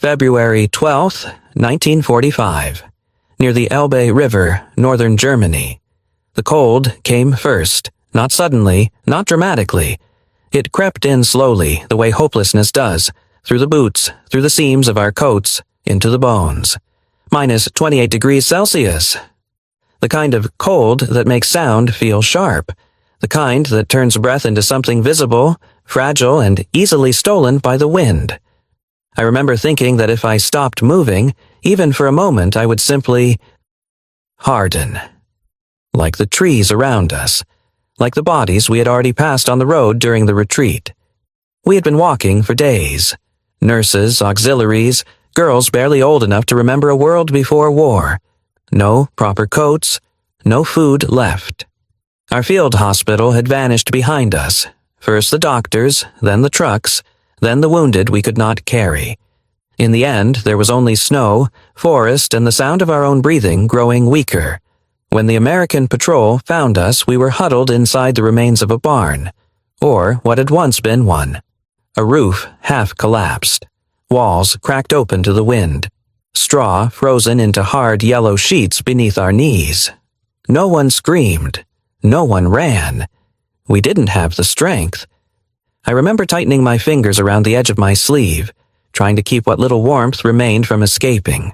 February 12th, 1945, near the Elbe River, northern Germany. The cold came first, not suddenly, not dramatically. It crept in slowly, the way hopelessness does, through the boots, through the seams of our coats, into the bones. Minus 28 degrees Celsius. The kind of cold that makes sound feel sharp. The kind that turns breath into something visible, fragile, and easily stolen by the wind. I remember thinking that if I stopped moving, even for a moment, I would simply harden. Like the trees around us. Like the bodies we had already passed on the road during the retreat. We had been walking for days. Nurses, auxiliaries, girls barely old enough to remember a world before war. No proper coats, no food left. Our field hospital had vanished behind us. First the doctors, then the trucks, then the wounded we could not carry. In the end, there was only snow, forest, and the sound of our own breathing growing weaker. When the American patrol found us, we were huddled inside the remains of a barn, or what had once been one. A roof half collapsed, walls cracked open to the wind, straw frozen into hard yellow sheets beneath our knees. No one screamed, no one ran. We didn't have the strength. I remember tightening my fingers around the edge of my sleeve, trying to keep what little warmth remained from escaping.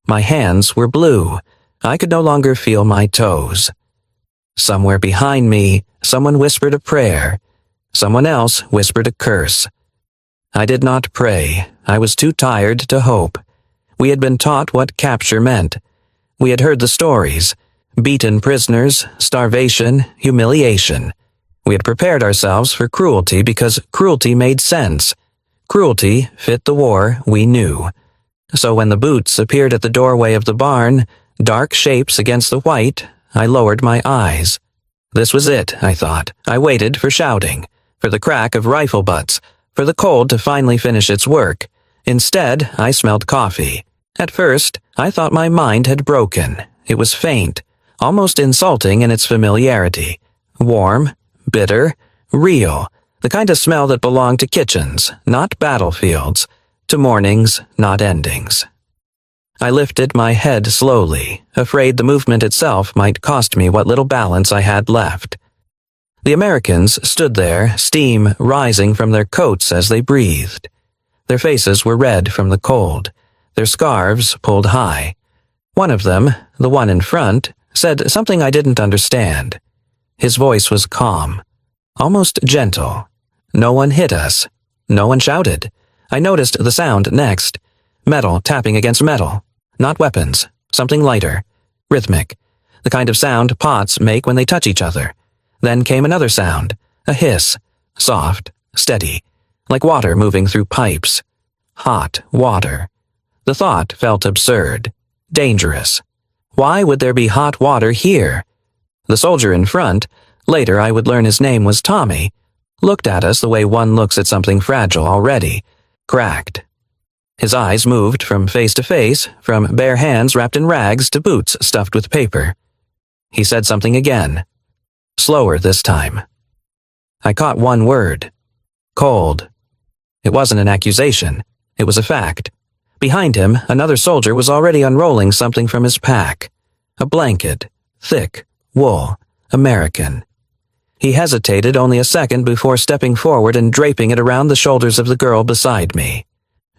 My hands were blue. I could no longer feel my toes. Somewhere behind me, someone whispered a prayer. Someone else whispered a curse. I did not pray. I was too tired to hope. We had been taught what capture meant. We had heard the stories. Beaten prisoners, starvation, humiliation. We had prepared ourselves for cruelty because cruelty made sense. Cruelty fit the war we knew. So when the boots appeared at the doorway of the barn, dark shapes against the white, I lowered my eyes. This was it, I thought. I waited for shouting, for the crack of rifle butts, for the cold to finally finish its work. Instead, I smelled coffee. At first, I thought my mind had broken. It was faint, almost insulting in its familiarity. Warm, bitter, real, the kind of smell that belonged to kitchens, not battlefields, to mornings, not endings. I lifted my head slowly, afraid the movement itself might cost me what little balance I had left. The Americans stood there, steam rising from their coats as they breathed. Their faces were red from the cold, their scarves pulled high. One of them, the one in front, said something I didn't understand. His voice was calm, almost gentle. No one hit us. No one shouted. I noticed the sound next. Metal tapping against metal. Not weapons. Something lighter. Rhythmic. The kind of sound pots make when they touch each other. Then came another sound. A hiss. Soft. Steady. Like water moving through pipes. Hot water. The thought felt absurd. Dangerous. Why would there be hot water here? The soldier in front, later I would learn his name was Tommy, looked at us the way one looks at something fragile already, cracked. His eyes moved from face to face, from bare hands wrapped in rags to boots stuffed with paper. He said something again, slower this time. I caught one word. Cold. It wasn't an accusation. It was a fact. Behind him, another soldier was already unrolling something from his pack. A blanket, thick, wool, American. He hesitated only a second before stepping forward and draping it around the shoulders of the girl beside me.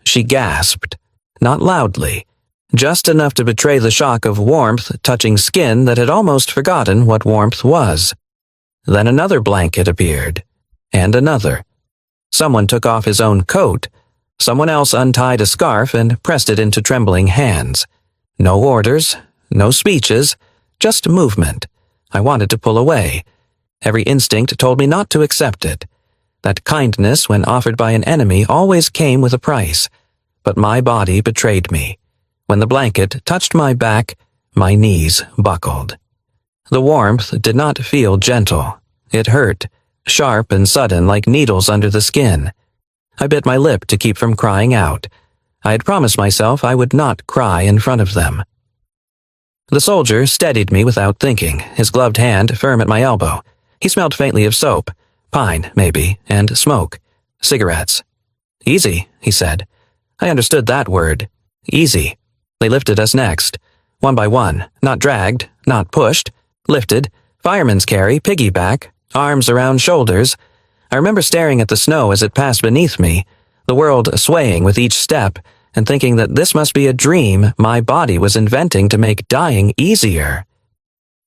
She gasped, not loudly, just enough to betray the shock of warmth touching skin that had almost forgotten what warmth was. Then another blanket appeared, and another. Someone took off his own coat. Someone else untied a scarf and pressed it into trembling hands. No orders, no speeches, just movement. I wanted to pull away. Every instinct told me not to accept it. That kindness, when offered by an enemy, always came with a price. But my body betrayed me. When the blanket touched my back, my knees buckled. The warmth did not feel gentle. It hurt, sharp and sudden like needles under the skin. I bit my lip to keep from crying out. I had promised myself I would not cry in front of them. The soldier steadied me without thinking, his gloved hand firm at my elbow. He smelled faintly of soap, pine, maybe, and smoke. Cigarettes. Easy, he said. I understood that word. Easy. They lifted us next. One by one, not dragged, not pushed. Lifted, fireman's carry, piggyback, arms around shoulders. I remember staring at the snow as it passed beneath me, the world swaying with each step, and thinking that this must be a dream my body was inventing to make dying easier.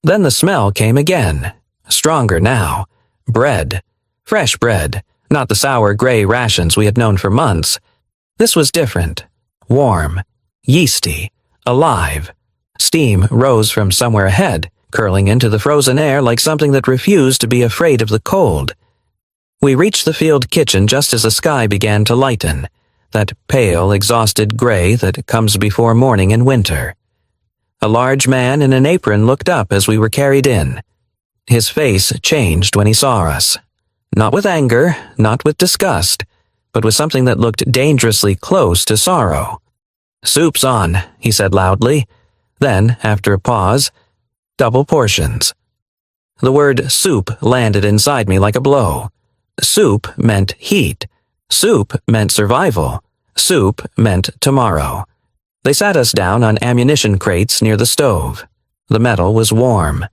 Then the smell came again, stronger now. Bread. Fresh bread, not the sour gray rations we had known for months. This was different. Warm. Yeasty. Alive. Steam rose from somewhere ahead, curling into the frozen air like something that refused to be afraid of the cold. We reached the field kitchen just as the sky began to lighten, that pale, exhausted gray that comes before morning in winter. A large man in an apron looked up as we were carried in. His face changed when he saw us. Not with anger, not with disgust, but with something that looked dangerously close to sorrow. "Soup's on," he said loudly. Then, after a pause, "Double portions." The word soup landed inside me like a blow. Soup meant heat. Soup meant survival. Soup meant tomorrow. They sat us down on ammunition crates near the stove. The metal was warm.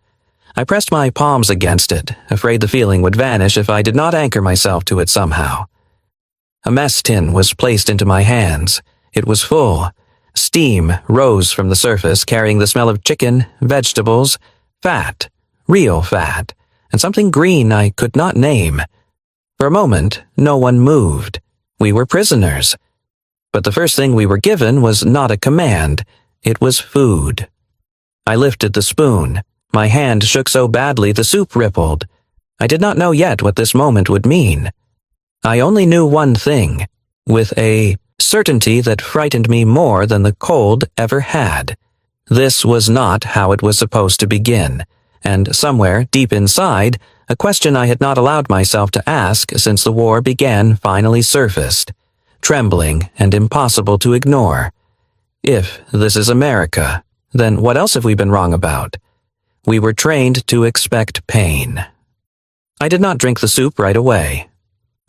I pressed my palms against it, afraid the feeling would vanish if I did not anchor myself to it somehow. A mess tin was placed into my hands. It was full. Steam rose from the surface, carrying the smell of chicken, vegetables, fat, real fat, and something green I could not name. For a moment, no one moved. We were prisoners. But the first thing we were given was not a command. It was food. I lifted the spoon. My hand shook so badly the soup rippled. I did not know yet what this moment would mean. I only knew one thing, with a certainty that frightened me more than the cold ever had. This was not how it was supposed to begin, and somewhere deep inside, a question I had not allowed myself to ask since the war began finally surfaced, trembling and impossible to ignore. If this is America, then what else have we been wrong about? We were trained to expect pain. I did not drink the soup right away.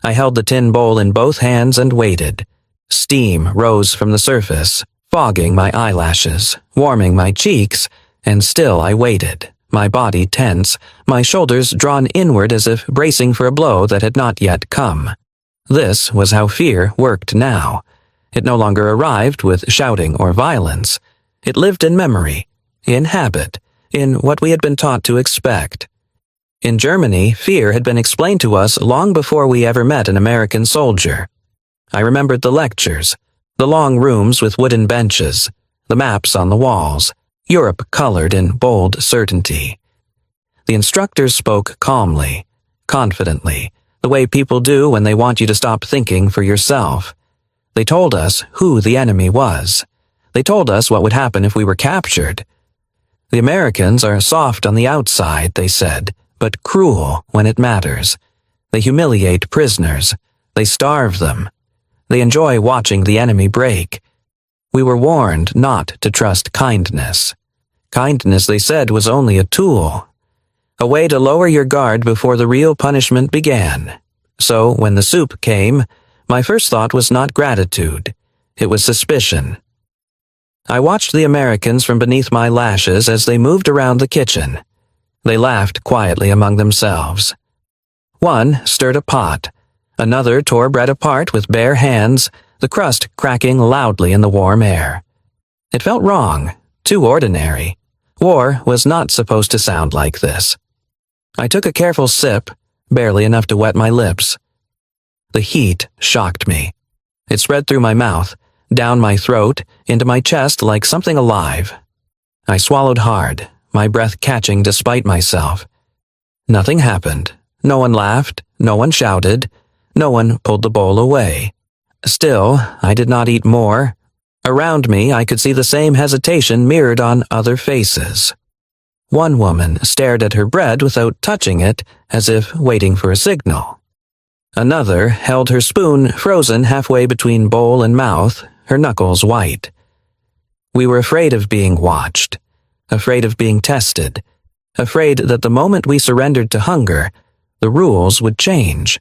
I held the tin bowl in both hands and waited. Steam rose from the surface, fogging my eyelashes, warming my cheeks, and still I waited, my body tense, my shoulders drawn inward as if bracing for a blow that had not yet come. This was how fear worked now. It no longer arrived with shouting or violence. It lived in memory, in habit, in what we had been taught to expect. In Germany, fear had been explained to us long before we ever met an American soldier. I remembered the lectures, the long rooms with wooden benches, the maps on the walls, Europe colored in bold certainty. The instructors spoke calmly, confidently, the way people do when they want you to stop thinking for yourself. They told us who the enemy was. They told us what would happen if we were captured. The Americans are soft on the outside, they said, but cruel when it matters. They humiliate prisoners. They starve them. They enjoy watching the enemy break. We were warned not to trust kindness. Kindness, they said, was only a tool, a way to lower your guard before the real punishment began. So when the soup came, my first thought was not gratitude. It was suspicion. I watched the Americans from beneath my lashes as they moved around the kitchen. They laughed quietly among themselves. One stirred a pot. Another tore bread apart with bare hands, the crust cracking loudly in the warm air. It felt wrong, too ordinary. War was not supposed to sound like this. I took a careful sip, barely enough to wet my lips. The heat shocked me. It spread through my mouth, down my throat, into my chest like something alive. I swallowed hard, my breath catching despite myself. Nothing happened. No one laughed, no one shouted, no one pulled the bowl away. Still, I did not eat more. Around me, I could see the same hesitation mirrored on other faces. One woman stared at her bread without touching it, as if waiting for a signal. Another held her spoon frozen halfway between bowl and mouth, her knuckles white. We were afraid of being watched, afraid of being tested, afraid that the moment we surrendered to hunger, the rules would change.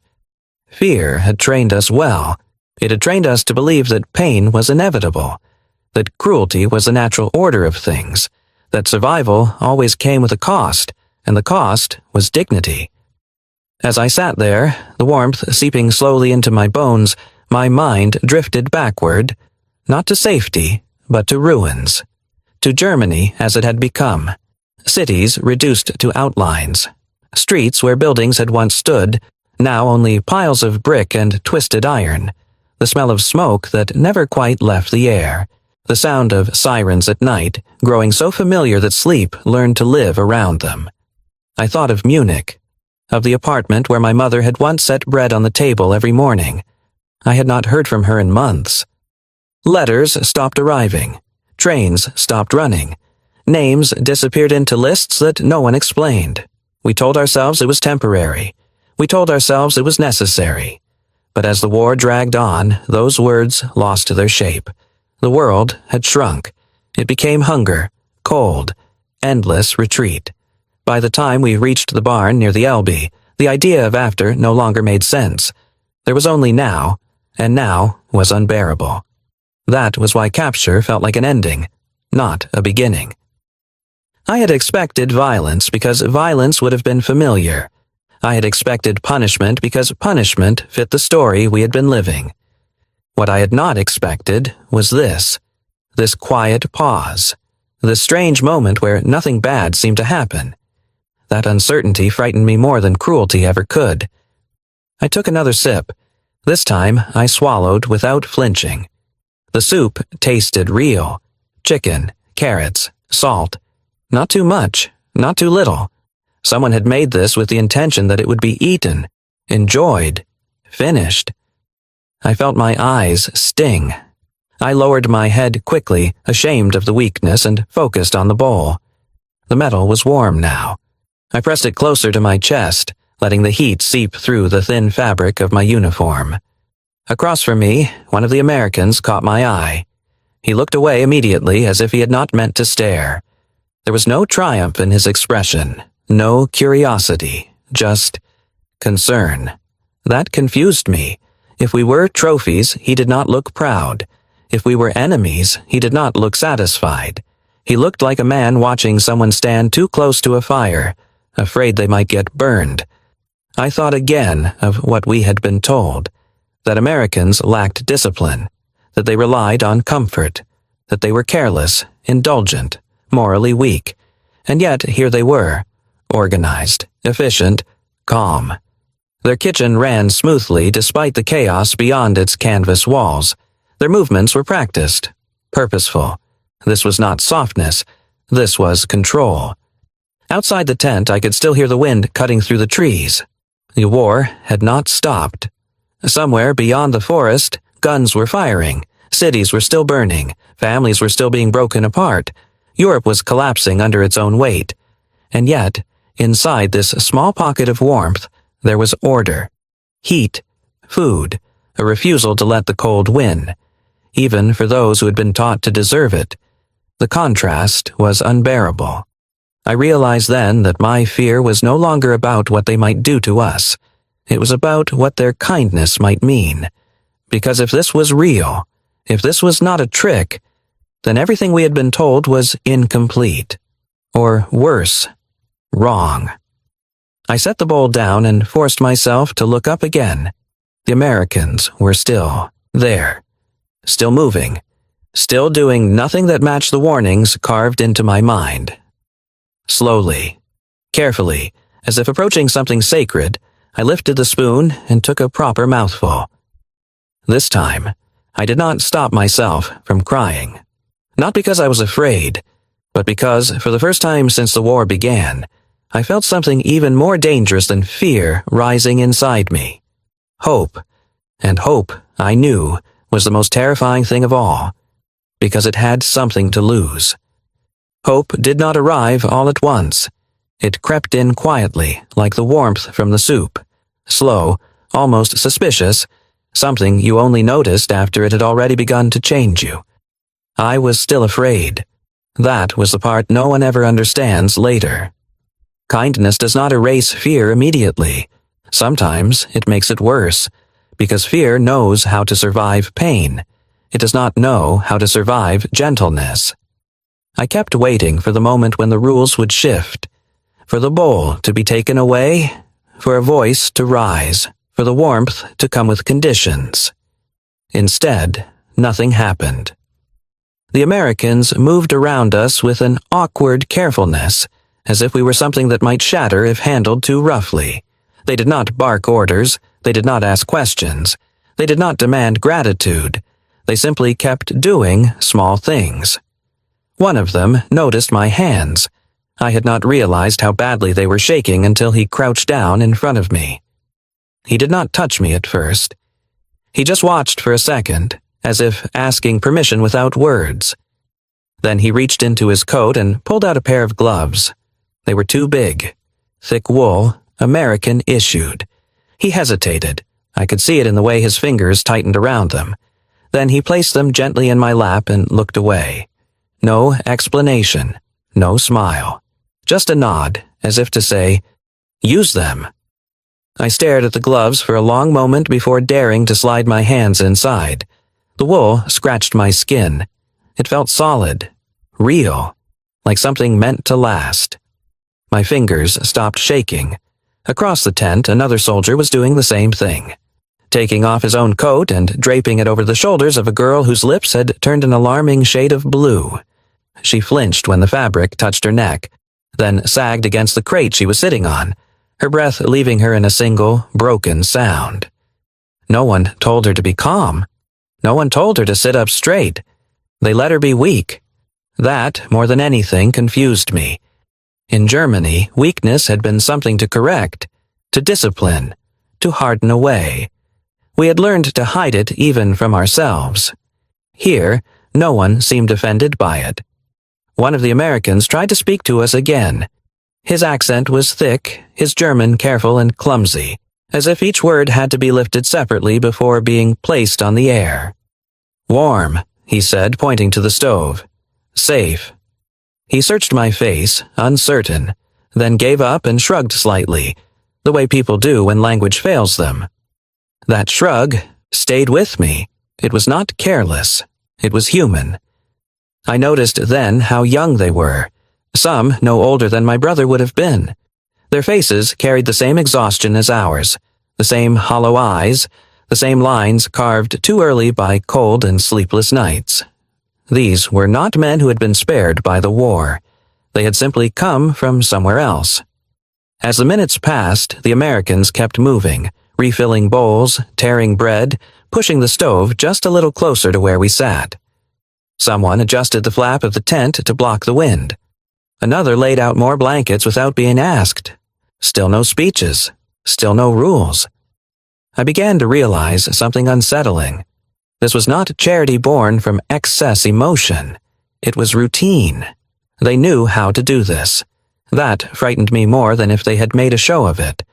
Fear had trained us well. It had trained us to believe that pain was inevitable, that cruelty was the natural order of things, that survival always came with a cost, and the cost was dignity. As I sat there, the warmth seeping slowly into my bones, my mind drifted backward, not to safety, but to ruins, to Germany as it had become, cities reduced to outlines, streets where buildings had once stood, now only piles of brick and twisted iron, the smell of smoke that never quite left the air, the sound of sirens at night growing so familiar that sleep learned to live around them. I thought of Munich, of the apartment where my mother had once set bread on the table every morning. I had not heard from her in months. Letters stopped arriving. Trains stopped running. Names disappeared into lists that no one explained. We told ourselves it was temporary. We told ourselves it was necessary. But as the war dragged on, those words lost their shape. The world had shrunk. It became hunger, cold, endless retreat. By the time we reached the barn near the Elbe, the idea of after no longer made sense. There was only now, and now was unbearable. That was why capture felt like an ending, not a beginning. I had expected violence because violence would have been familiar. I had expected punishment because punishment fit the story we had been living. What I had not expected was this quiet pause, this strange moment where nothing bad seemed to happen. That uncertainty frightened me more than cruelty ever could. I took another sip. This time I swallowed without flinching. The soup tasted real. Chicken, carrots, salt. Not too much, not too little. Someone had made this with the intention that it would be eaten, enjoyed, finished. I felt my eyes sting. I lowered my head quickly, ashamed of the weakness, and focused on the bowl. The metal was warm now. I pressed it closer to my chest, letting the heat seep through the thin fabric of my uniform. Across from me, one of the Americans caught my eye. He looked away immediately as if he had not meant to stare. There was no triumph in his expression, no curiosity, just concern. That confused me. If we were trophies, he did not look proud. If we were enemies, he did not look satisfied. He looked like a man watching someone stand too close to a fire, afraid they might get burned. I thought again of what we had been told, that Americans lacked discipline, that they relied on comfort, that they were careless, indulgent, morally weak. And yet here they were, organized, efficient, calm. Their kitchen ran smoothly despite the chaos beyond its canvas walls. Their movements were practiced, purposeful. This was not softness, this was control. Outside the tent I could still hear the wind cutting through the trees. The war had not stopped. Somewhere beyond the forest, guns were firing, cities were still burning, families were still being broken apart. Europe was collapsing under its own weight. And yet, inside this small pocket of warmth, there was order, heat, food, a refusal to let the cold win, even for those who had been taught to deserve it. The contrast was unbearable. I realized then that my fear was no longer about what they might do to us. It was about what their kindness might mean. Because if this was real, if this was not a trick, then everything we had been told was incomplete. Or worse, wrong. I set the bowl down and forced myself to look up again. The Americans were still there, still moving, still doing nothing that matched the warnings carved into my mind. Slowly, carefully, as if approaching something sacred, I lifted the spoon and took a proper mouthful. This time, I did not stop myself from crying. Not because I was afraid, but because, for the first time since the war began, I felt something even more dangerous than fear rising inside me. Hope. And hope, I knew, was the most terrifying thing of all, because it had something to lose. Hope did not arrive all at once. It crept in quietly, like the warmth from the soup. Slow, almost suspicious, something you only noticed after it had already begun to change you. I was still afraid. That was the part no one ever understands later. Kindness does not erase fear immediately. Sometimes it makes it worse, because fear knows how to survive pain. It does not know how to survive gentleness. I kept waiting for the moment when the rules would shift, for the bowl to be taken away, for a voice to rise, for the warmth to come with conditions. Instead, nothing happened. The Americans moved around us with an awkward carefulness, as if we were something that might shatter if handled too roughly. They did not bark orders, they did not ask questions, they did not demand gratitude, they simply kept doing small things. One of them noticed my hands. I had not realized how badly they were shaking until he crouched down in front of me. He did not touch me at first. He just watched for a second, as if asking permission without words. Then he reached into his coat and pulled out a pair of gloves. They were too big. Thick wool, American issued. He hesitated. I could see it in the way his fingers tightened around them. Then he placed them gently in my lap and looked away. No explanation, no smile. Just a nod, as if to say, "Use them." I stared at the gloves for a long moment before daring to slide my hands inside. The wool scratched my skin. It felt solid, real, like something meant to last. My fingers stopped shaking. Across the tent, another soldier was doing the same thing, taking off his own coat and draping it over the shoulders of a girl whose lips had turned an alarming shade of blue. She flinched when the fabric touched her neck, then sagged against the crate she was sitting on, her breath leaving her in a single, broken sound. No one told her to be calm. No one told her to sit up straight. They let her be weak. That, more than anything, confused me. In Germany, weakness had been something to correct, to discipline, to harden away. We had learned to hide it even from ourselves. Here, no one seemed offended by it. One of the Americans tried to speak to us again. His accent was thick, his German careful and clumsy, as if each word had to be lifted separately before being placed on the air. "Warm," he said, pointing to the stove. "Safe." He searched my face, uncertain, then gave up and shrugged slightly, the way people do when language fails them. That shrug stayed with me. It was not careless. It was human. I noticed then how young they were, some no older than my brother would have been. Their faces carried the same exhaustion as ours, the same hollow eyes, the same lines carved too early by cold and sleepless nights. These were not men who had been spared by the war. They had simply come from somewhere else. As the minutes passed, the Americans kept moving, refilling bowls, tearing bread, pushing the stove just a little closer to where we sat. Someone adjusted the flap of the tent to block the wind. Another laid out more blankets without being asked. Still no speeches. Still no rules. I began to realize something unsettling. This was not charity born from excess emotion. It was routine. They knew how to do this. That frightened me more than if they had made a show of it.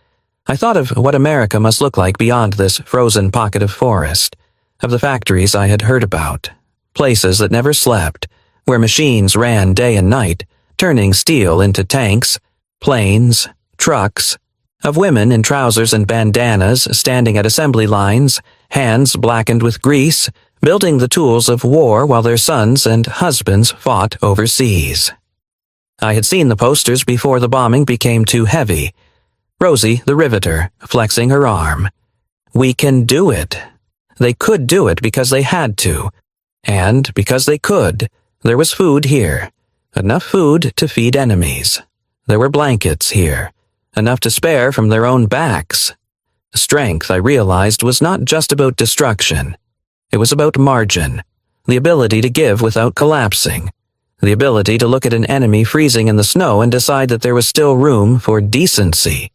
I thought of what America must look like beyond this frozen pocket of forest, of the factories I had heard about. Places that never slept, where machines ran day and night, turning steel into tanks, planes, trucks, of women in trousers and bandanas standing at assembly lines, hands blackened with grease, building the tools of war while their sons and husbands fought overseas. I had seen the posters before the bombing became too heavy. Rosie, the riveter, flexing her arm. We can do it. They could do it because they had to. And because they could, there was food here. Enough food to feed enemies. There were blankets here. Enough to spare from their own backs. Strength, I realized, was not just about destruction. It was about margin. The ability to give without collapsing. The ability to look at an enemy freezing in the snow and decide that there was still room for decency.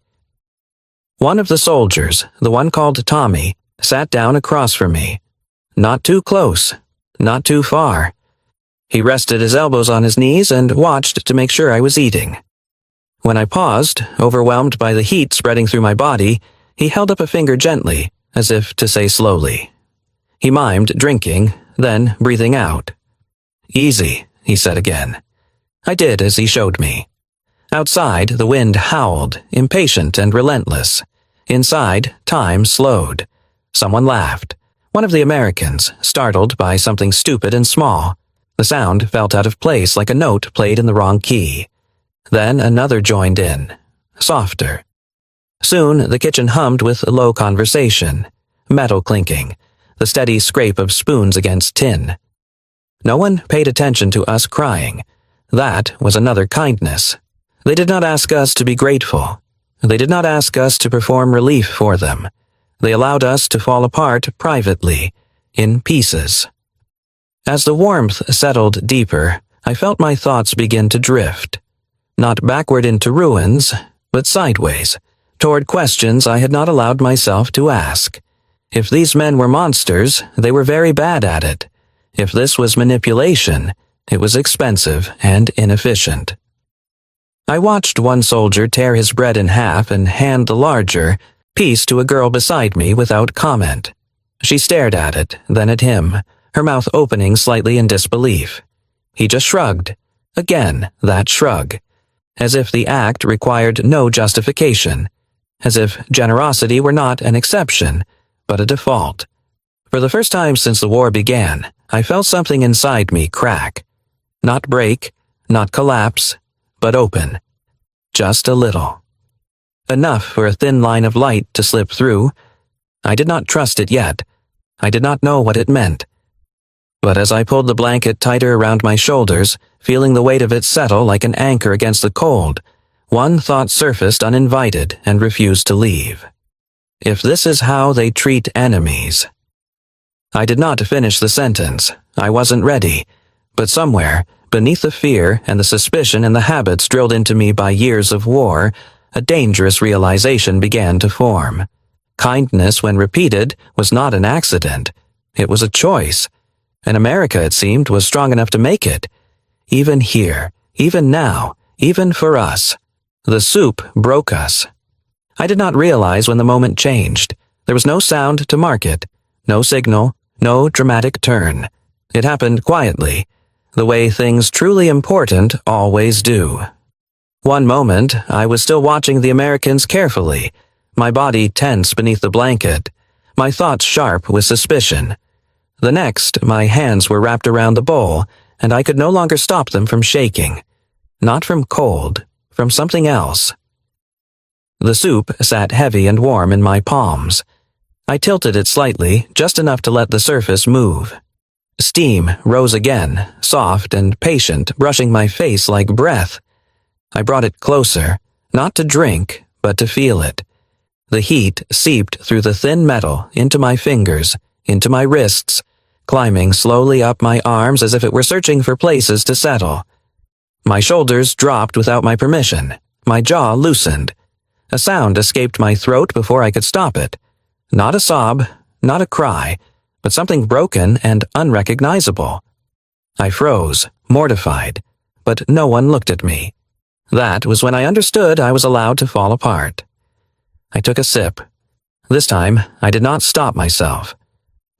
One of the soldiers, the one called Tommy, sat down across from me. Not too close. Not too far. He rested his elbows on his knees and watched to make sure I was eating. When I paused, overwhelmed by the heat spreading through my body, he held up a finger gently, as if to say slowly. He mimed drinking, then breathing out. "Easy," he said again. I did as he showed me. Outside, the wind howled, impatient and relentless. Inside, time slowed. Someone laughed. One of the Americans, startled by something stupid and small. The sound felt out of place like a note played in the wrong key. Then another joined in, softer. Soon the kitchen hummed with low conversation, metal clinking, the steady scrape of spoons against tin. No one paid attention to us crying. That was another kindness. They did not ask us to be grateful. They did not ask us to perform relief for them. They allowed us to fall apart privately, in pieces. As the warmth settled deeper, I felt my thoughts begin to drift. Not backward into ruins, but sideways, toward questions I had not allowed myself to ask. If these men were monsters, they were very bad at it. If this was manipulation, it was expensive and inefficient. I watched one soldier tear his bread in half and hand the larger piece to a girl beside me without comment. She stared at it, then at him, her mouth opening slightly in disbelief. He just shrugged. Again, that shrug. As if the act required no justification. As if generosity were not an exception, but a default. For the first time since the war began, I felt something inside me crack. Not break, not collapse, but open. Just a little. Enough for a thin line of light to slip through. I did not trust it yet. I did not know what it meant. But as I pulled the blanket tighter around my shoulders, feeling the weight of it settle like an anchor against the cold, one thought surfaced uninvited and refused to leave. If this is how they treat enemies. I did not finish the sentence. I wasn't ready. But somewhere, beneath the fear and the suspicion and the habits drilled into me by years of war, a dangerous realization began to form. Kindness, when repeated, was not an accident. It was a choice. And America, it seemed, was strong enough to make it. Even here, even now, even for us. The soup broke us. I did not realize when the moment changed. There was no sound to mark it, no signal, no dramatic turn. It happened quietly, the way things truly important always do. One moment, I was still watching the Americans carefully, my body tense beneath the blanket, my thoughts sharp with suspicion. The next, my hands were wrapped around the bowl, and I could no longer stop them from shaking. Not from cold, from something else. The soup sat heavy and warm in my palms. I tilted it slightly, just enough to let the surface move. Steam rose again, soft and patient, brushing my face like breath. I brought it closer, not to drink, but to feel it. The heat seeped through the thin metal into my fingers, into my wrists, climbing slowly up my arms as if it were searching for places to settle. My shoulders dropped without my permission. My jaw loosened. A sound escaped my throat before I could stop it. Not a sob, not a cry, but something broken and unrecognizable. I froze, mortified, but no one looked at me. That was when I understood I was allowed to fall apart. I took a sip. This time, I did not stop myself.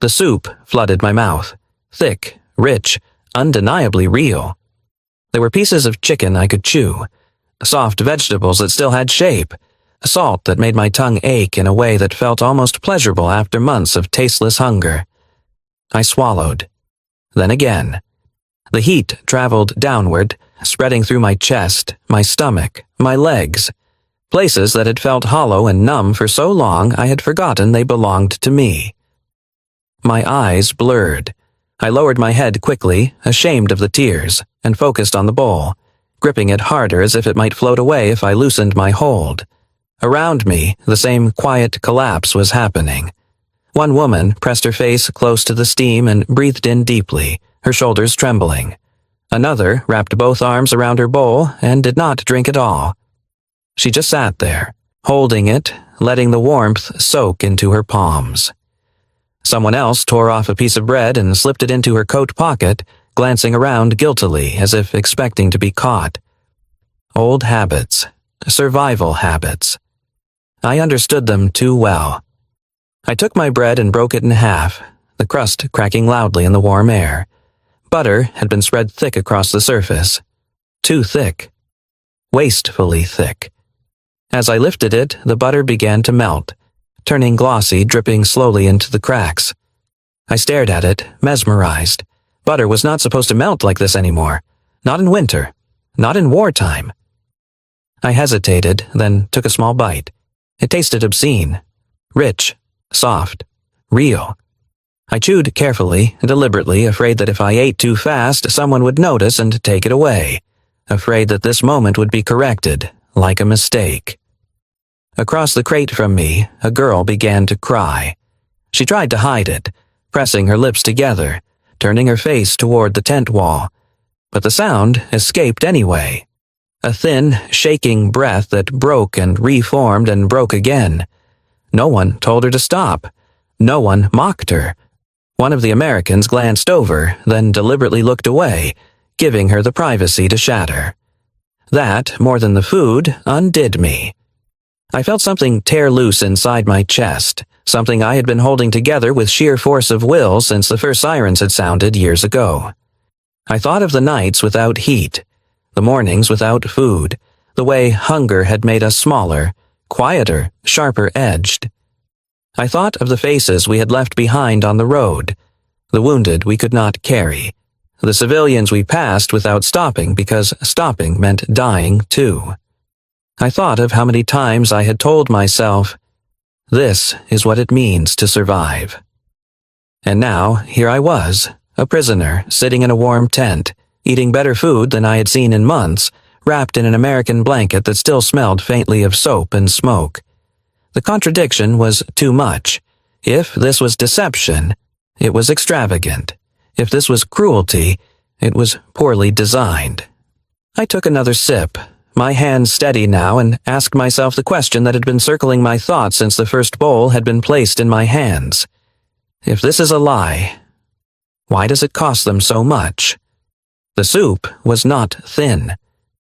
The soup flooded my mouth, thick, rich, undeniably real. There were pieces of chicken I could chew, soft vegetables that still had shape, salt that made my tongue ache in a way that felt almost pleasurable after months of tasteless hunger. I swallowed. Then again. The heat traveled downward, spreading through my chest, my stomach, my legs. Places that had felt hollow and numb for so long I had forgotten they belonged to me. My eyes blurred. I lowered my head quickly, ashamed of the tears, and focused on the bowl, gripping it harder as if it might float away if I loosened my hold. Around me, the same quiet collapse was happening. One woman pressed her face close to the steam and breathed in deeply, her shoulders trembling. Another wrapped both arms around her bowl and did not drink at all. She just sat there, holding it, letting the warmth soak into her palms. Someone else tore off a piece of bread and slipped it into her coat pocket, glancing around guiltily as if expecting to be caught. Old habits, survival habits. I understood them too well. I took my bread and broke it in half, the crust cracking loudly in the warm air. Butter had been spread thick across the surface. Too thick. Wastefully thick. As I lifted it, the butter began to melt, turning glossy, dripping slowly into the cracks. I stared at it, mesmerized. Butter was not supposed to melt like this anymore. Not in winter. Not in wartime. I hesitated, then took a small bite. It tasted obscene. Rich. Soft. Real. I chewed carefully, deliberately, afraid that if I ate too fast, someone would notice and take it away. Afraid that this moment would be corrected, like a mistake. Across the crate from me, a girl began to cry. She tried to hide it, pressing her lips together, turning her face toward the tent wall. But the sound escaped anyway. A thin, shaking breath that broke and reformed and broke again. No one told her to stop. No one mocked her. One of the Americans glanced over, then deliberately looked away, giving her the privacy to shatter. That, more than the food, undid me. I felt something tear loose inside my chest, something I had been holding together with sheer force of will since the first sirens had sounded years ago. I thought of the nights without heat, the mornings without food, the way hunger had made us smaller, quieter, sharper edged. I thought of the faces we had left behind on the road, the wounded we could not carry, the civilians we passed without stopping because stopping meant dying too. I thought of how many times I had told myself, this is what it means to survive. And now, here I was, a prisoner, sitting in a warm tent, eating better food than I had seen in months, wrapped in an American blanket that still smelled faintly of soap and smoke. The contradiction was too much. If this was deception, it was extravagant. If this was cruelty, it was poorly designed. I took another sip, my hands steady now, and asked myself the question that had been circling my thoughts since the first bowl had been placed in my hands. If this is a lie, why does it cost them so much? The soup was not thin.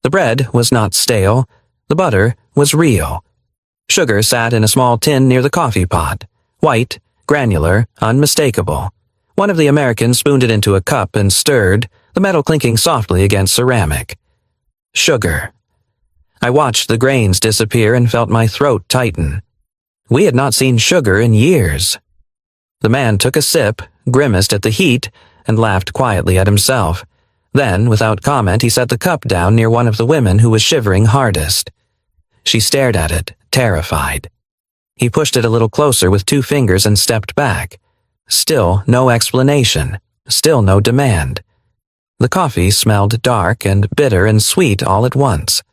The bread was not stale. The butter was real. Sugar sat in a small tin near the coffee pot. White, granular, unmistakable. One of the Americans spooned it into a cup and stirred, the metal clinking softly against ceramic. Sugar. I watched the grains disappear and felt my throat tighten. We had not seen sugar in years. The man took a sip, grimaced at the heat, and laughed quietly at himself. Then, without comment, he set the cup down near one of the women who was shivering hardest. She stared at it, terrified. He pushed it a little closer with 2 fingers and stepped back. Still no explanation. Still no demand. The coffee smelled dark and bitter and sweet all at once.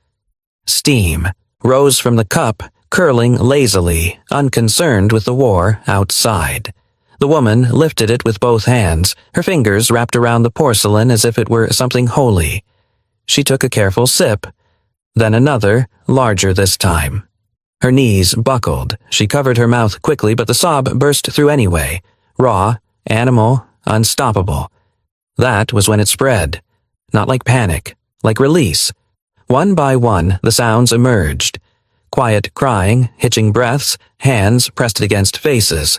Steam rose from the cup, curling lazily, unconcerned with the war outside. The woman lifted it with both hands, her fingers wrapped around the porcelain as if it were something holy. She took a careful sip, then another, larger this time. Her knees buckled. She covered her mouth quickly, but the sob burst through anyway. Raw, animal, unstoppable. That was when it spread. Not like panic, like release. One by one, the sounds emerged. Quiet crying, hitching breaths, hands pressed against faces.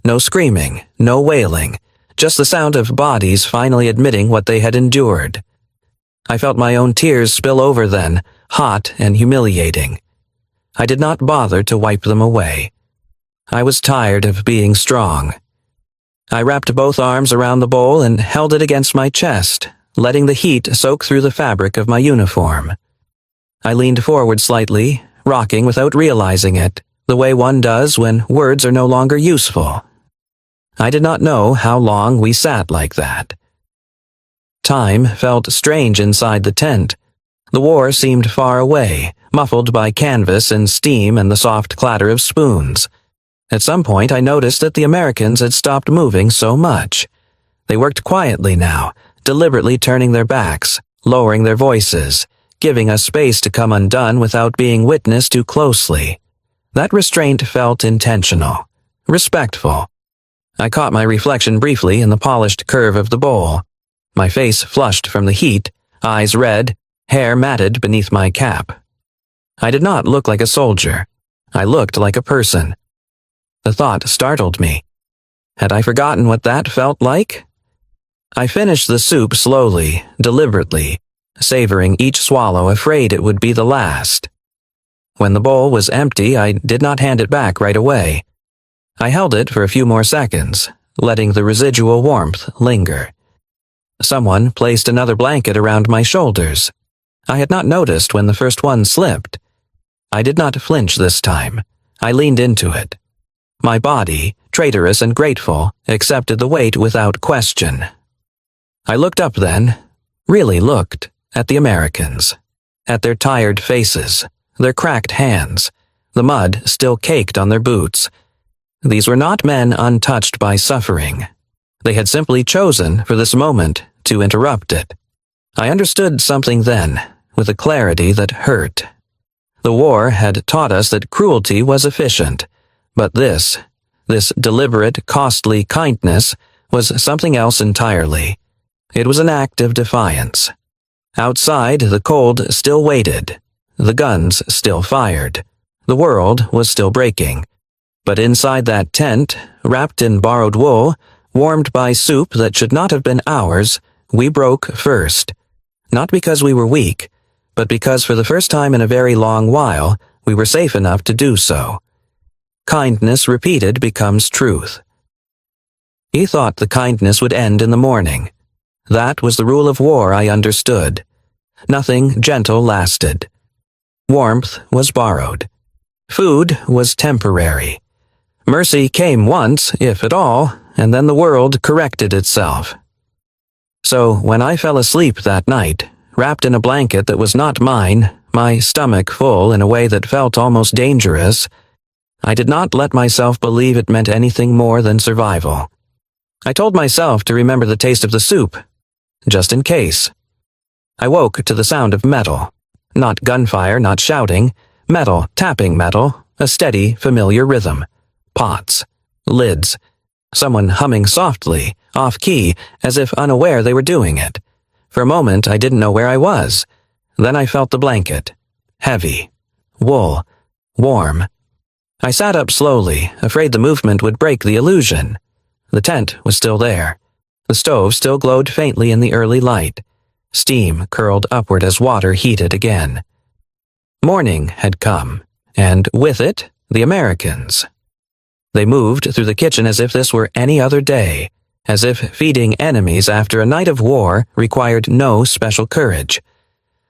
No screaming, no wailing, just the sound of bodies finally admitting what they had endured. I felt my own tears spill over then, hot and humiliating. I did not bother to wipe them away. I was tired of being strong. I wrapped both arms around the bowl and held it against my chest, letting the heat soak through the fabric of my uniform. I leaned forward slightly, rocking without realizing it, the way one does when words are no longer useful. I did not know how long we sat like that. Time felt strange inside the tent. The war seemed far away, muffled by canvas and steam and the soft clatter of spoons. At some point I noticed that the Americans had stopped moving so much. They worked quietly now, deliberately turning their backs, lowering their voices, giving us space to come undone without being witnessed too closely. That restraint felt intentional, respectful. I caught my reflection briefly in the polished curve of the bowl. My face flushed from the heat, eyes red, hair matted beneath my cap. I did not look like a soldier. I looked like a person. The thought startled me. Had I forgotten what that felt like? I finished the soup slowly, deliberately, savoring each swallow, afraid it would be the last. When the bowl was empty, I did not hand it back right away. I held it for a few more seconds, letting the residual warmth linger. Someone placed another blanket around my shoulders. I had not noticed when the first one slipped. I did not flinch this time. I leaned into it. My body, traitorous and grateful, accepted the weight without question. I looked up then, really looked, at the Americans, at their tired faces, their cracked hands, the mud still caked on their boots. These were not men untouched by suffering. They had simply chosen, for this moment, to interrupt it. I understood something then, with a clarity that hurt. The war had taught us that cruelty was efficient, but this deliberate, costly kindness was something else entirely. It was an act of defiance. Outside, the cold still waited. The guns still fired. The world was still breaking. But inside that tent, wrapped in borrowed wool, warmed by soup that should not have been ours, we broke first. Not because we were weak, but because for the first time in a very long while, we were safe enough to do so. Kindness repeated becomes truth. He thought the kindness would end in the morning. That was the rule of war I understood. Nothing gentle lasted. Warmth was borrowed. Food was temporary. Mercy came once, if at all, and then the world corrected itself. So when I fell asleep that night, wrapped in a blanket that was not mine, my stomach full in a way that felt almost dangerous, I did not let myself believe it meant anything more than survival. I told myself to remember the taste of the soup, just in case. I woke to the sound of metal. Not gunfire, not shouting. Metal, tapping metal, a steady, familiar rhythm. Pots. Lids. Someone humming softly, off-key, as if unaware they were doing it. For a moment, I didn't know where I was. Then I felt the blanket. Heavy. Wool. Warm. I sat up slowly, afraid the movement would break the illusion. The tent was still there. The stove still glowed faintly in the early light. Steam curled upward as water heated again. Morning had come, and with it, the Americans. They moved through the kitchen as if this were any other day, as if feeding enemies after a night of war required no special courage.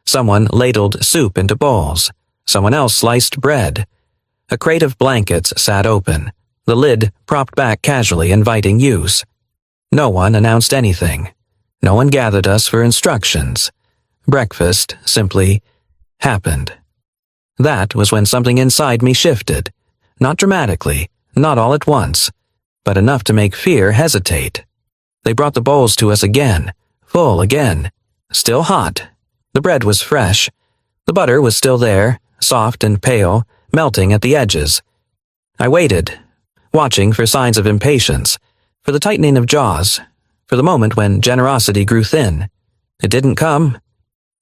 Someone ladled soup into bowls. Someone else sliced bread. A crate of blankets sat open, the lid propped back casually, inviting use. No one announced anything. No one gathered us for instructions. Breakfast simply happened. That was when something inside me shifted. Not dramatically, not all at once, but enough to make fear hesitate. They brought the bowls to us again, full again, still hot. The bread was fresh. The butter was still there, soft and pale, melting at the edges. I waited, watching for signs of impatience, for the tightening of jaws, for the moment when generosity grew thin. It didn't come.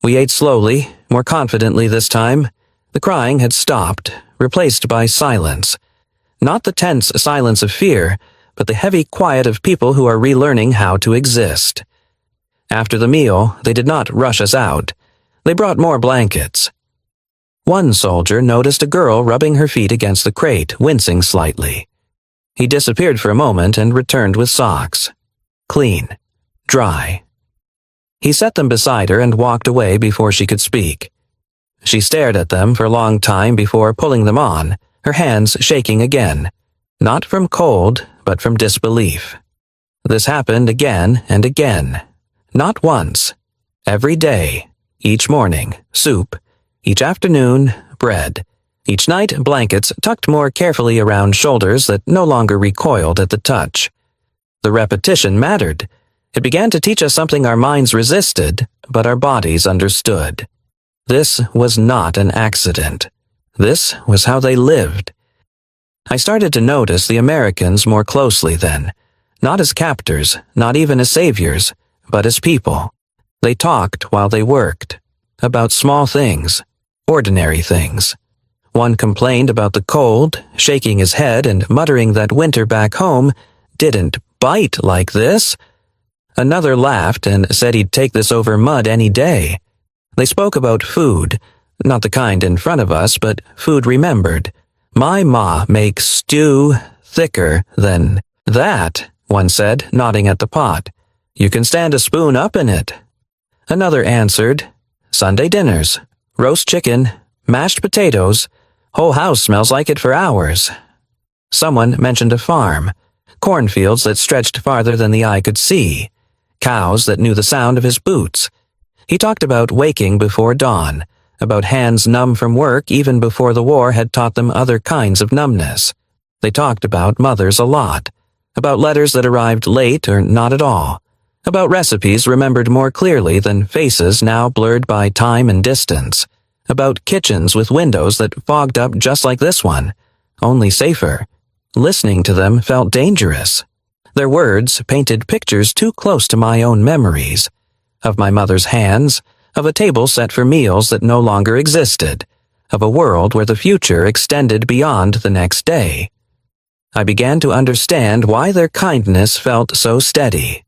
We ate slowly, more confidently this time. The crying had stopped, replaced by silence. Not the tense silence of fear, but the heavy quiet of people who are relearning how to exist. After the meal, they did not rush us out. They brought more blankets. One soldier noticed a girl rubbing her feet against the crate, wincing slightly. He disappeared for a moment and returned with socks. Clean. Dry. He set them beside her and walked away before she could speak. She stared at them for a long time before pulling them on, her hands shaking again. Not from cold, but from disbelief. This happened again and again. Not once. Every day. Each morning, soup. Each afternoon, bread. Each night, blankets tucked more carefully around shoulders that no longer recoiled at the touch. The repetition mattered. It began to teach us something our minds resisted, but our bodies understood. This was not an accident. This was how they lived. I started to notice the Americans more closely then, not as captors, not even as saviors, but as people. They talked while they worked, about small things, ordinary things. One complained about the cold, shaking his head and muttering that winter back home didn't bite like this. Another laughed and said he'd take this over mud any day. They spoke about food, not the kind in front of us, but food remembered. My ma makes stew, thicker than that, one said, nodding at the pot. You can stand a spoon up in it. Another answered, Sunday dinners, roast chicken, mashed potatoes, whole house smells like it for hours. Someone mentioned a farm, cornfields that stretched farther than the eye could see, cows that knew the sound of his boots. He talked about waking before dawn, about hands numb from work even before the war had taught them other kinds of numbness. They talked about mothers a lot, about letters that arrived late or not at all, about recipes remembered more clearly than faces now blurred by time and distance, about kitchens with windows that fogged up just like this one, only safer. Listening to them felt dangerous. Their words painted pictures too close to my own memories, of my mother's hands, of a table set for meals that no longer existed, of a world where the future extended beyond the next day. I began to understand why their kindness felt so steady.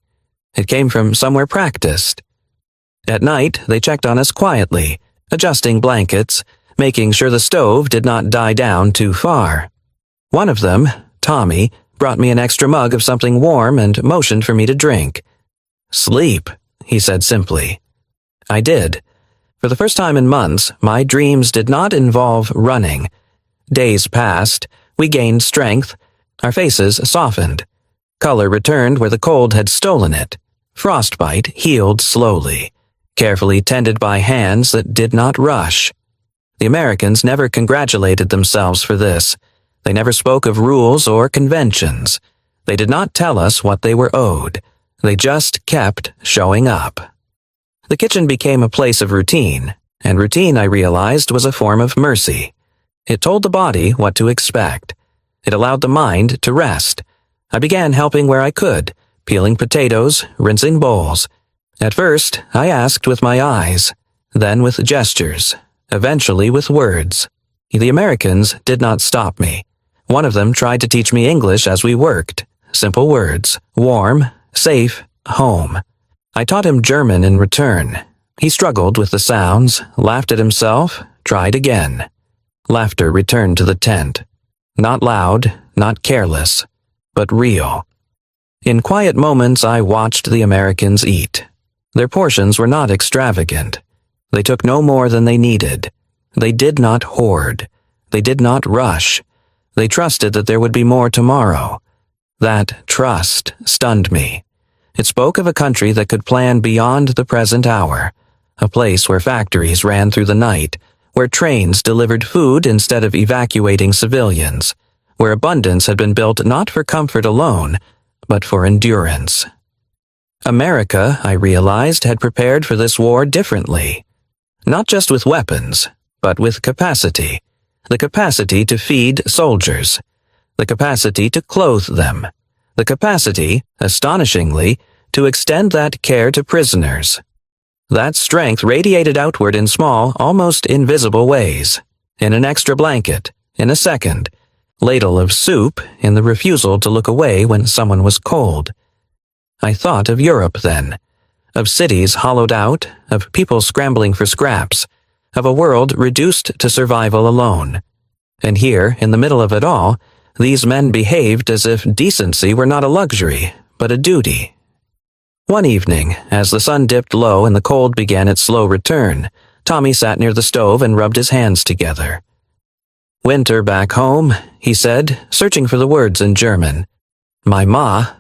It came from somewhere practiced. At night, they checked on us quietly, adjusting blankets, making sure the stove did not die down too far. One of them, Tommy, brought me an extra mug of something warm and motioned for me to drink. Sleep, he said simply. I did. For the first time in months, my dreams did not involve running. Days passed, we gained strength, our faces softened. Color returned where the cold had stolen it. Frostbite healed slowly, carefully tended by hands that did not rush. The Americans never congratulated themselves for this. They never spoke of rules or conventions. They did not tell us what they were owed. They just kept showing up. The kitchen became a place of routine, and routine, I realized, was a form of mercy. It told the body what to expect. It allowed the mind to rest. I began helping where I could, peeling potatoes, rinsing bowls. At first, I asked with my eyes, then with gestures, eventually with words. The Americans did not stop me. One of them tried to teach me English as we worked. Simple words, warm, safe, home. I taught him German in return. He struggled with the sounds, laughed at himself, tried again. Laughter returned to the tent. Not loud, not careless, but real. In quiet moments, I watched the Americans eat. Their portions were not extravagant. They took no more than they needed. They did not hoard. They did not rush. They trusted that there would be more tomorrow. That trust stunned me. It spoke of a country that could plan beyond the present hour, a place where factories ran through the night, where trains delivered food instead of evacuating civilians, where abundance had been built not for comfort alone, but for endurance. America, I realized, had prepared for this war differently. Not just with weapons, but with capacity. The capacity to feed soldiers. The capacity to clothe them. The capacity, astonishingly, to extend that care to prisoners. That strength radiated outward in small, almost invisible ways. In an extra blanket, in a second, ladle of soup, in the refusal to look away when someone was cold. I thought of Europe then, of cities hollowed out, of people scrambling for scraps, of a world reduced to survival alone. And here, in the middle of it all, these men behaved as if decency were not a luxury, but a duty. One evening, as the sun dipped low and the cold began its slow return, Tommy sat near the stove and rubbed his hands together. "Winter back home," he said, searching for the words in German. "My ma,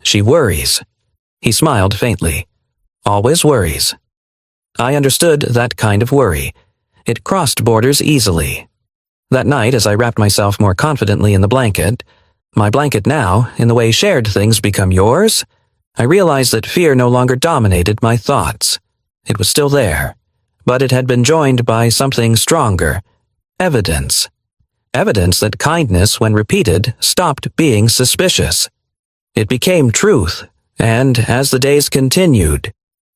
she worries." He smiled faintly. "Always worries." I understood that kind of worry. It crossed borders easily. That night, as I wrapped myself more confidently in the blanket, my blanket now, in the way shared things become yours, I realized that fear no longer dominated my thoughts. It was still there, but it had been joined by something stronger. Evidence. Evidence that kindness, when repeated, stopped being suspicious. It became truth, and as the days continued,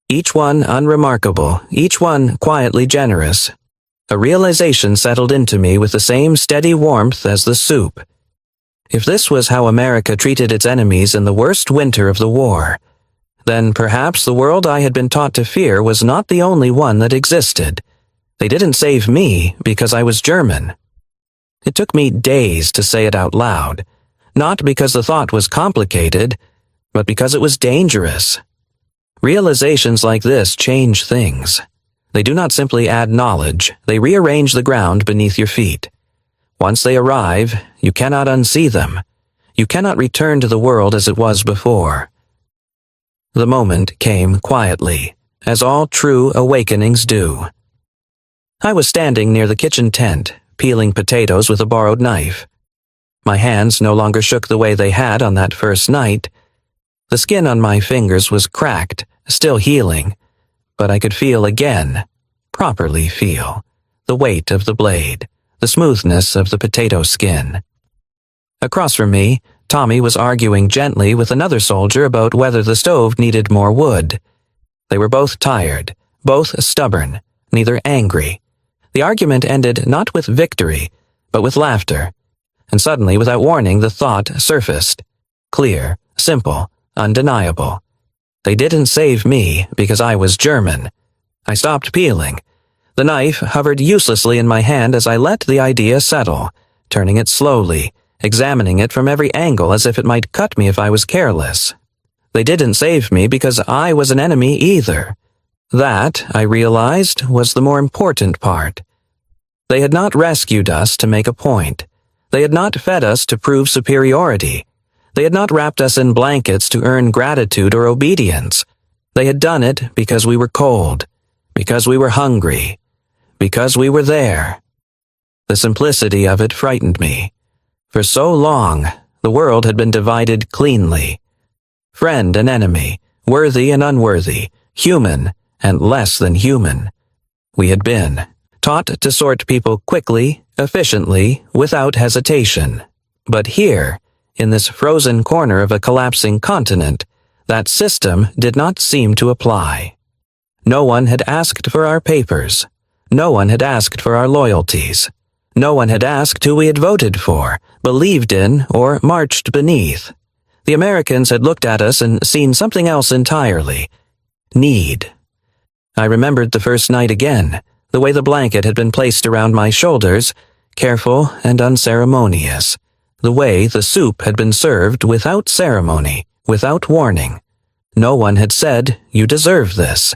each one unremarkable, each one quietly generous, a realization settled into me with the same steady warmth as the soup. If this was how America treated its enemies in the worst winter of the war, then perhaps the world I had been taught to fear was not the only one that existed. They didn't save me because I was German. It took me days to say it out loud, Not because the thought was complicated, but because it was dangerous. Realizations like this change things. They do not simply add knowledge, they rearrange the ground beneath your feet. Once they arrive, you cannot unsee them. You cannot return to the world as it was before. The moment came quietly, as all true awakenings do. I was standing near the kitchen tent, peeling potatoes with a borrowed knife. My hands no longer shook the way they had on that first night. The skin on my fingers was cracked, still healing, but I could feel again, properly feel, the weight of the blade, the smoothness of the potato skin. Across from me, Tommy was arguing gently with another soldier about whether the stove needed more wood. They were both tired, both stubborn, neither angry. The argument ended not with victory, but with laughter. And suddenly, without warning, the thought surfaced. Clear, simple, undeniable. They didn't save me because I was German. I stopped peeling. The knife hovered uselessly in my hand as I let the idea settle, turning it slowly, examining it from every angle as if it might cut me if I was careless. They didn't save me because I was an enemy either. That, I realized, was the more important part. They had not rescued us to make a point. They had not fed us to prove superiority. They had not wrapped us in blankets to earn gratitude or obedience. They had done it because we were cold, because we were hungry, because we were there. The simplicity of it frightened me. For so long, the world had been divided cleanly. Friend and enemy, worthy and unworthy, human and less than human. We had been taught to sort people quickly, efficiently, without hesitation. But here, in this frozen corner of a collapsing continent, that system did not seem to apply. No one had asked for our papers. No one had asked for our loyalties. No one had asked who we had voted for, believed in, or marched beneath. The Americans had looked at us and seen something else entirely. Need. I remembered the first night again, the way the blanket had been placed around my shoulders, careful and unceremonious. The way the soup had been served without ceremony, without warning. No one had said, "You deserve this."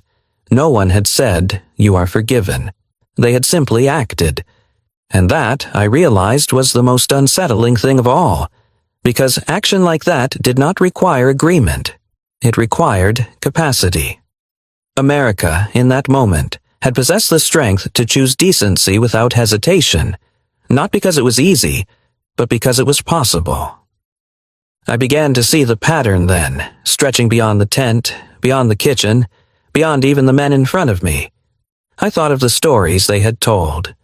No one had said, "You are forgiven." They had simply acted. And that, I realized, was the most unsettling thing of all, because action like that did not require agreement. It required capacity. America, in that moment, had possessed the strength to choose decency without hesitation, not because it was easy, but because it was possible. I began to see the pattern then, stretching beyond the tent, beyond the kitchen, beyond even the men in front of me. I thought of the stories they had told,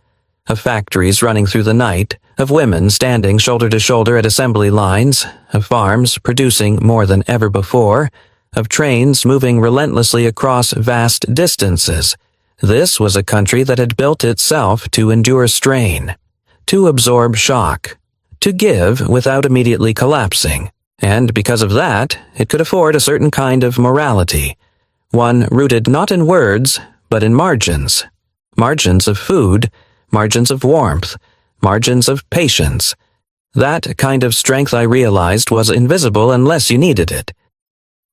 of factories running through the night, of women standing shoulder to shoulder at assembly lines, of farms producing more than ever before, of trains moving relentlessly across vast distances. This was a country that had built itself to endure strain, to absorb shock, to give without immediately collapsing, and because of that, it could afford a certain kind of morality, one rooted not in words, but in margins. Margins of food, margins of warmth, margins of patience. That kind of strength, I realized, was invisible unless you needed it.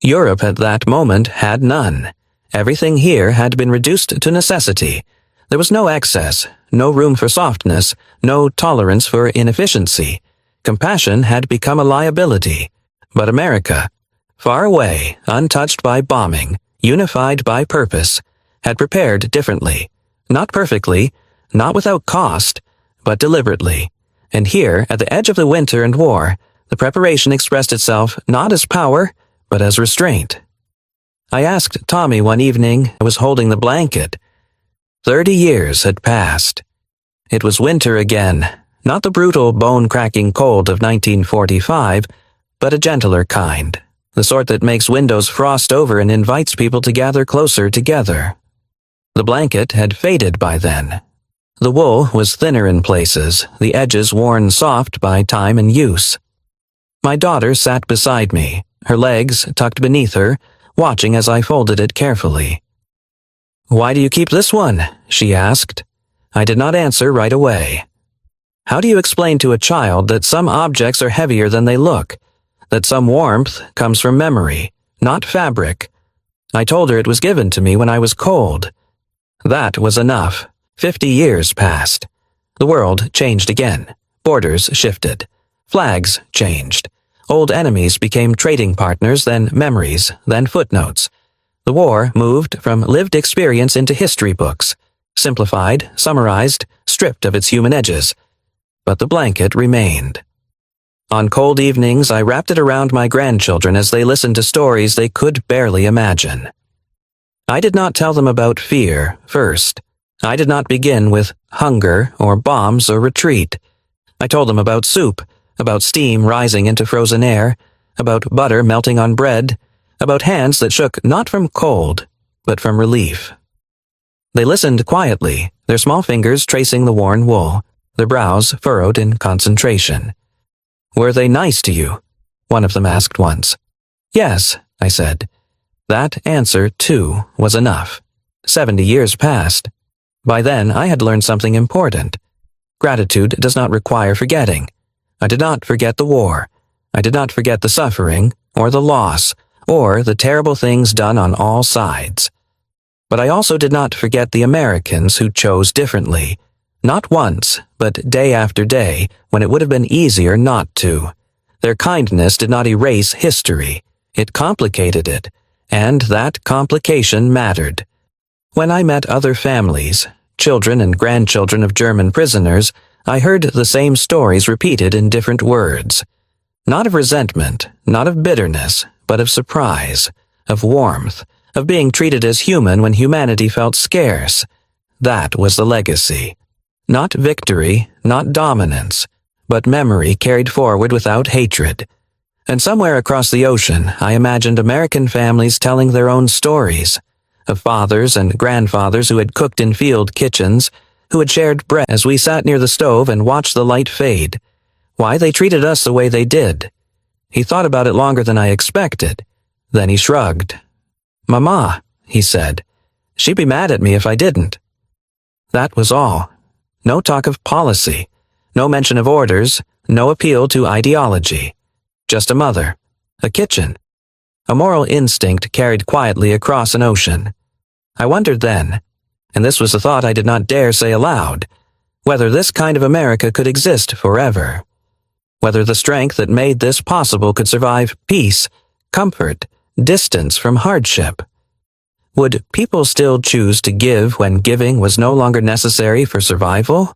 Europe at that moment had none. Everything here had been reduced to necessity. There was no excess, no room for softness, no tolerance for inefficiency. Compassion had become a liability. But America, far away, untouched by bombing, unified by purpose, had prepared differently. Not perfectly, not without cost, but deliberately. And here, at the edge of the winter and war, the preparation expressed itself not as power, but as restraint. I asked Tommy one evening, I was holding the blanket. 30 years had passed. It was winter again, not the brutal, bone-cracking cold of 1945, but a gentler kind, the sort that makes windows frost over and invites people to gather closer together. The blanket had faded by then. The wool was thinner in places, the edges worn soft by time and use. My daughter sat beside me, her legs tucked beneath her, watching as I folded it carefully. "Why do you keep this one?" she asked. I did not answer right away. How do you explain to a child that some objects are heavier than they look, that some warmth comes from memory, not fabric? I told her it was given to me when I was cold. That was enough. 50 years passed. The world changed again. Borders shifted. Flags changed. Old enemies became trading partners, then memories, then footnotes. The war moved from lived experience into history books, simplified, summarized, stripped of its human edges. But the blanket remained. On cold evenings, I wrapped it around my grandchildren as they listened to stories they could barely imagine. I did not tell them about fear first. I did not begin with hunger or bombs or retreat. I told them about soup, about steam rising into frozen air, about butter melting on bread, about hands that shook not from cold, but from relief. They listened quietly, their small fingers tracing the worn wool, their brows furrowed in concentration. "Were they nice to you?" one of them asked once. "Yes," I said. That answer, too, was enough. 70 years passed. By then, I had learned something important. Gratitude does not require forgetting. I did not forget the war. I did not forget the suffering, or the loss, or the terrible things done on all sides. But I also did not forget the Americans who chose differently. Not once, but day after day, when it would have been easier not to. Their kindness did not erase history. It complicated it, and that complication mattered. When I met other families, children and grandchildren of German prisoners, I heard the same stories repeated in different words. Not of resentment, not of bitterness, but of surprise, of warmth, of being treated as human when humanity felt scarce. That was the legacy. Not victory, not dominance, but memory carried forward without hatred. And somewhere across the ocean, I imagined American families telling their own stories, of fathers and grandfathers who had cooked in field kitchens, who had shared bread as we sat near the stove and watched the light fade, why they treated us the way they did. He thought about it longer than I expected. Then he shrugged. "Mama," he said, "she'd be mad at me if I didn't." That was all. No talk of policy, no mention of orders, no appeal to ideology. Just a mother, a kitchen, a moral instinct carried quietly across an ocean. I wondered then, and this was a thought I did not dare say aloud, whether this kind of America could exist forever. Whether the strength that made this possible could survive peace, comfort, distance from hardship. Would people still choose to give when giving was no longer necessary for survival?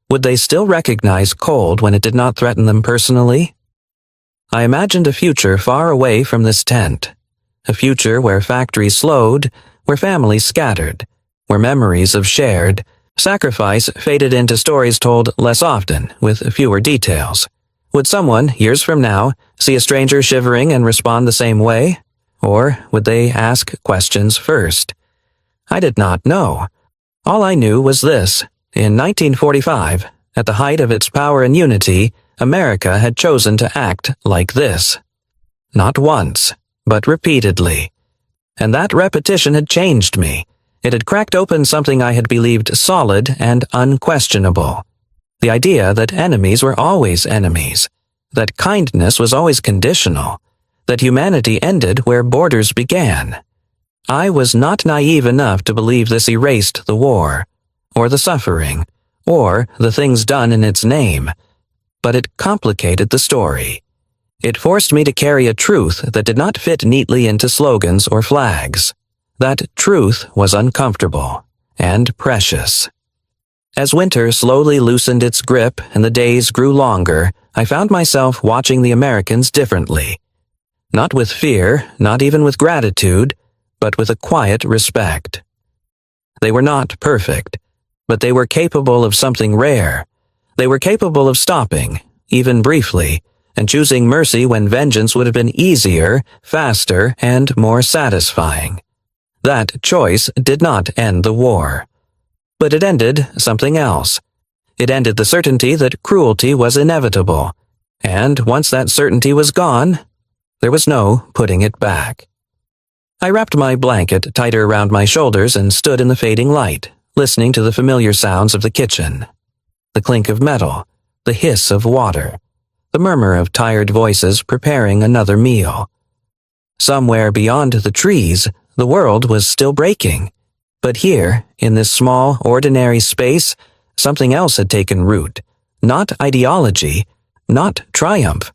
Would they still recognize cold when it did not threaten them personally? I imagined a future far away from this tent. A future where factories slowed, where families scattered, where memories of shared sacrifice faded into stories told less often, with fewer details. Would someone, years from now, see a stranger shivering and respond the same way? Or would they ask questions first? I did not know. All I knew was this. In 1945, at the height of its power and unity, America had chosen to act like this. Not once, but repeatedly. And that repetition had changed me. It had cracked open something I had believed solid and unquestionable. The idea that enemies were always enemies, that kindness was always conditional, that humanity ended where borders began. I was not naive enough to believe this erased the war, or the suffering, or the things done in its name. But it complicated the story. It forced me to carry a truth that did not fit neatly into slogans or flags. That truth was uncomfortable and precious. As winter slowly loosened its grip and the days grew longer, I found myself watching the Americans differently. Not with fear, not even with gratitude, but with a quiet respect. They were not perfect, but they were capable of something rare. They were capable of stopping, even briefly, and choosing mercy when vengeance would have been easier, faster, and more satisfying. That choice did not end the war. But it ended something else. It ended the certainty that cruelty was inevitable, and once that certainty was gone, there was no putting it back. I wrapped my blanket tighter around my shoulders and stood in the fading light, listening to the familiar sounds of the kitchen. The clink of metal, the hiss of water, the murmur of tired voices preparing another meal. Somewhere beyond the trees, the world was still breaking. But here, in this small, ordinary space, something else had taken root. Not ideology, not triumph,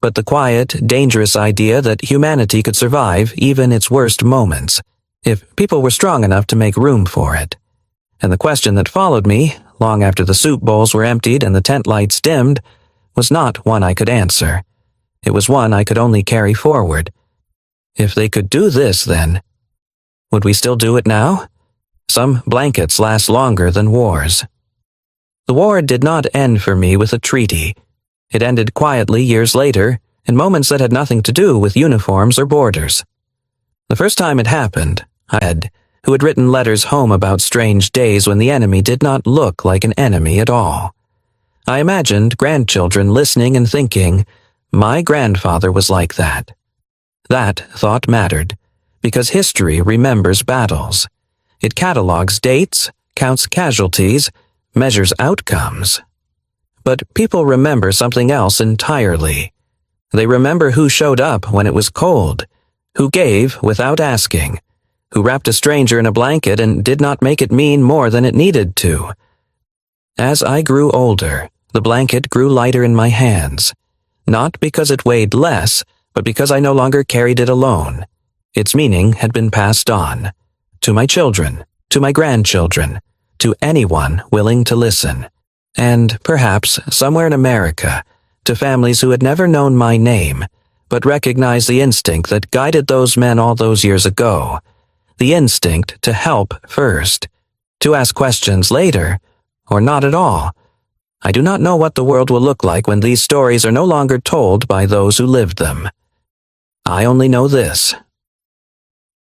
but the quiet, dangerous idea that humanity could survive even its worst moments, if people were strong enough to make room for it. And the question that followed me, long after the soup bowls were emptied and the tent lights dimmed, was not one I could answer. It was one I could only carry forward. If they could do this, then, would we still do it now? Some blankets last longer than wars. The war did not end for me with a treaty. It ended quietly years later, in moments that had nothing to do with uniforms or borders. The first time it happened, I had, who had written letters home about strange days when the enemy did not look like an enemy at all. I imagined grandchildren listening and thinking, my grandfather was like that. That thought mattered, because history remembers battles. It catalogs dates, counts casualties, measures outcomes. But people remember something else entirely. They remember who showed up when it was cold, who gave without asking, who wrapped a stranger in a blanket and did not make it mean more than it needed to. As I grew older, the blanket grew lighter in my hands, not because it weighed less, but because I no longer carried it alone. Its meaning had been passed on, to my children, to my grandchildren, to anyone willing to listen, and perhaps somewhere in America, to families who had never known my name, but recognized the instinct that guided those men all those years ago, the instinct to help first, to ask questions later, or not at all. I do not know what the world will look like when these stories are no longer told by those who lived them. I only know this.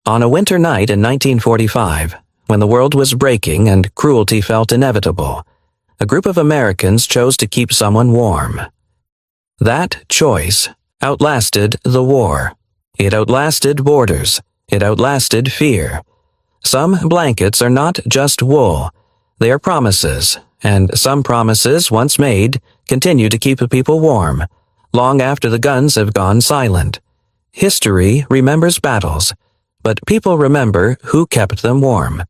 On a winter night in 1945, when the world was breaking and cruelty felt inevitable, a group of Americans chose to keep someone warm. That choice outlasted the war. It outlasted borders. It outlasted fear. Some blankets are not just wool. They are promises, and some promises, once made, continue to keep people warm, long after the guns have gone silent. History remembers battles, but people remember who kept them warm.